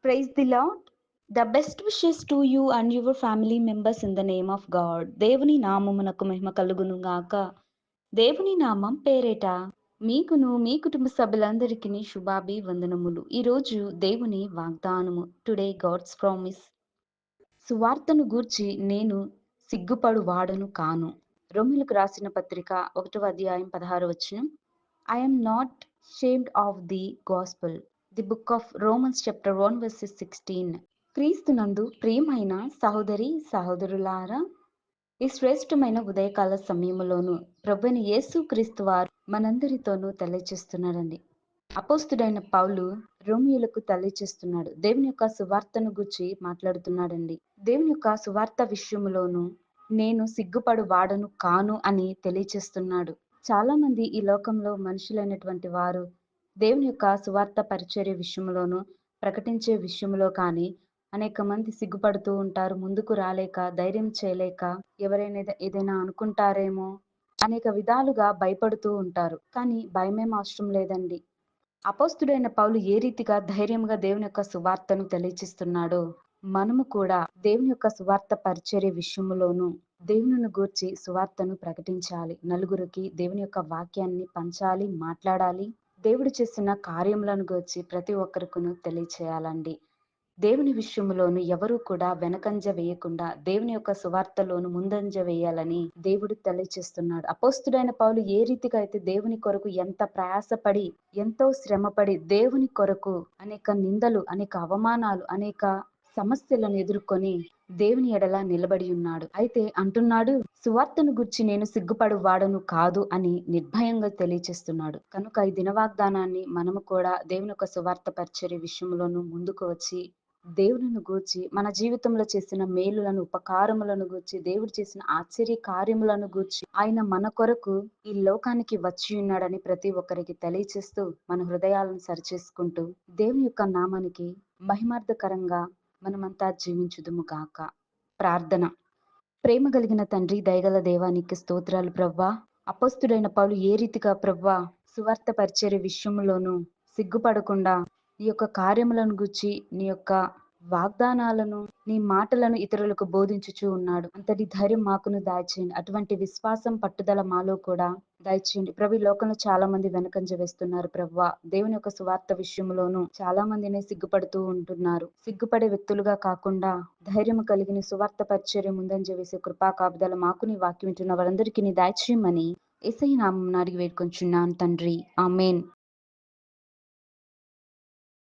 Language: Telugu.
Praise the Lord. The best wishes to you and your family members in the name of God. దేవుని నామమునకు మహిమ కలుగును గాక. దేవుని నామం పేరేట మీకును మీ కుటుంబ సభ్యులందరికీ శుభాభివందనములు. ఈరోజు దేవుని వాగ్దానము. Today God's promise. సువార్తను గూర్చి నేను సిగ్గుపడు వాడను కాను. రోమీయులకు రాసిన పత్రిక 1వ అధ్యాయం 16వ వచనం. I am not ashamed of the gospel. The book of Romans chapter 1 verses 16. క్రీస్తునందు ప్రియమైన సహోదరి సహోదరులారా, ఈ శ్రేష్టమైన ఉదయకాల సమయంలోను ప్రభువైన యేసు క్రీస్తు వారు మనందరితోనూ తెలియచేస్తున్నారండి. అపోస్తుడైన పౌలు రోమియోలకు తెలియచేస్తున్నాడు. దేవుని యొక్క సువార్తను గురించి మాట్లాడుతున్నాడండి. దేవుని యొక్క సువార్త విషయంలోను నేను సిగ్గుపడు వాడను కాను అని తెలియచేస్తున్నాడు. చాలా మంది ఈ లోకంలో మనుషులైనటువంటి వారు దేవుని యొక్క సువార్త పరిచర్య విషయంలోను ప్రకటించే విషయంలో కానీ అనేక మంది సిగ్గుపడుతూ ఉంటారు. ముందుకు రాలేక, ధైర్యం చేయలేక, ఎవరైనా ఏదైనా అనుకుంటారేమో అనేక విధాలుగా భయపడుతూ ఉంటారు. కానీ భయమేం అవసరం లేదండి. అపోస్తుడైన పౌలు ఏ రీతిగా ధైర్యంగా దేవుని యొక్క సువార్తను తెలియచేస్తున్నాడో మనము కూడా దేవుని యొక్క సువార్త పరిచర్య విషయంలోను దేవునిని గూర్చి సువార్తను ప్రకటించాలి. నలుగురికి దేవుని యొక్క వాక్యాన్ని పంచాలి, మాట్లాడాలి. దేవుడు చేసిన కార్యములను గూర్చి ప్రతి ఒక్కరికును తెలియచేయాలండి. దేవుని విషయంలోను ఎవరు కూడా వెనకంజ వేయకుండా దేవుని యొక్క సువార్తలోను ముందంజ వేయాలని దేవుడు తెలియచేస్తున్నాడు. అపోస్తుడైన పౌలు ఏ రీతిగా అయితే దేవుని కొరకు ఎంత ప్రయాసపడి, ఎంతో శ్రమపడి దేవుని కొరకు అనేక నిందలు, అనేక అవమానాలు, అనేక సమస్యలను ఎదుర్కొని దేవుని ఎడల నిలబడి ఉన్నాడు. అయితే అంటున్నాడు, సువార్తను గురించి నేను సిగ్గుపడు వాడను కాదు అని నిర్భయంగా తెలియచేస్తున్నాడు. కనుక ఈ దిన వాగ్దానాన్ని మనము కూడా దేవుని యొక్క సువార్త పరిచర్య విషయంలోను ముందుకు వచ్చి దేవునిని గూర్చి, మన జీవితంలో చేసిన మేలులను, ఉపకారములను గూర్చి, దేవుడు చేసిన ఆశ్చర్య కార్యములను గూర్చి, ఆయన మన కొరకు ఈ లోకానికి వచ్చి ఉన్నాడని ప్రతి ఒక్కరికి తెలియచేస్తూ మన హృదయాలను సరిచేసుకుంటూ దేవుని యొక్క నామానికి మహిమార్థకరంగా మనమంతా జీవించుదుము గాక. ప్రార్థన. ప్రేమ కలిగిన తండ్రి, దయగల దేవానికి స్తోత్రాలు ప్రవ్వా. అపొస్తలుడైన పౌలు ఏ రీతిగా ప్రవ్వా సువార్త పరిచర్య విషయంలోనూ సిగ్గుపడకుండా నీ యొక్క కార్యములను గుర్చి, నీ యొక్క వాగ్దానాలను, నీ మాటలను ఇతరులకు బోధించుచూ ఉన్నాడు. అంతటి ధైర్యం మాకును దయచేయండి. అటువంటి విశ్వాసం, పట్టుదల మాలో కూడా దయచేయండి. ప్రభు, ఈ లోకంలో చాలా మంది వెనకంజ వేస్తున్నారు ప్రవ్వా. దేవుని యొక్క సువార్త విషయంలోనూ చాలా మందిని సిగ్గుపడుతూ ఉంటున్నారు. సిగ్గుపడే వ్యక్తులుగా కాకుండా ధైర్యం కలిగిన సువార్త పరిచర్య ముందంజ వేసే కృపా కాపుదల మాకు నీ వాక్యం వింటున్న వారందరికీ నీ దయచేయమని యేసయ్య నామమున అడిగి వేడుకొంచున్నాను తండ్రి. ఆమేన్.